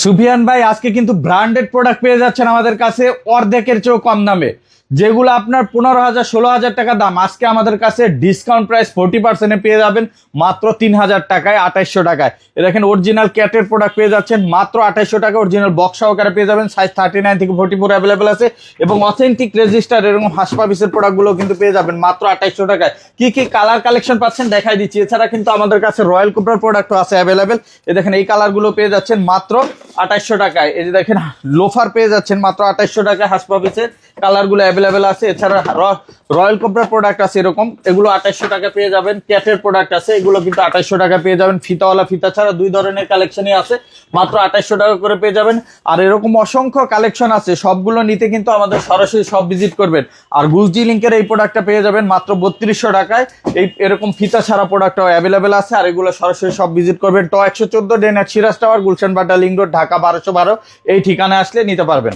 সুফিয়ান ভাই, আজকে কিন্তু ব্র্যান্ডেড প্রোডাক্ট পেয়ে যাচ্ছেন আমাদের কাছে অর্ধেকের চেয়েও কম দামে। যেগুলো আপনার 15,000 16,000 টাকা দাম, আজকে আমাদের কাছে ডিসকাউন্ট প্রাইস 40% পেয়ে যাবেন মাত্র 3,000 টাকায়, 2800 টাকায়। এ দেখেন অরিজিনাল ক্যাটের প্রোডাক্ট পেয়ে যাচ্ছেন মাত্র 2800 টাকা। অরিজিনাল বক্স সহকারে পেয়ে যাবেন, সাইজ 39 থেকে 44 অ্যাভেলেবেল আছে এবং অথেন্টিক রেজিস্টার এরকম হাসপাবিসের প্রোডাক্টগুলো কিন্তু পেয়ে যাবেন মাত্র 2800 টাকায়। কি কি কালার কালেকশন পাচ্ছেন দেখাই দিচ্ছি। এছাড়া কিন্তু আমাদের কাছে রয়্যাল কোবরার প্রোডাক্টও আছে অ্যাভেলেবেল। এ দেখেন এই কালারগুলো পেয়ে যাচ্ছেন মাত্র 2800 টাকায়। এই যে দেখেন লোফার পেয়ে যাচ্ছেন মাত্র 2800 টাকায়, হাসপাবিসের কালারগুলো অ্যাভেলেবেল আছে। এছাড়া রয়্যাল কোবরার প্রোডাক্ট আছে এরকম, এগুলো 2800 টাকা পেয়ে যাবেন। ক্যাটের প্রোডাক্ট আছে, এগুলো কিন্তু 2800 টাকা পেয়ে যাবেন। ফিতাওয়ালা ফিতা ছাড়া দুই ধরনের কালেকশনই আছে, মাত্র 2800 টাকা করে পেয়ে যাবেন। আর এরকম অসংখ্য কালেকশন আছে, সবগুলো নিতে কিন্তু আমাদের সরাসরি সব ভিজিট করবেন। আর গুলজি লিঙ্কের এই প্রোডাক্টটা পেয়ে যাবেন মাত্র 3200 টাকায়। এই এরকম ফিতা ছাড়া প্রোডাক্টও অ্যাভেলেবেল আছে। আর এগুলো সরাসরি সব ভিজিট করবেন। ট 114 ডেনার সিরাজ টাওয়ার, গুলশান বাটা লিঙ্ক রোড, ঢাকা 1212 এই ঠিকানায় আসলে নিতে পারবেন।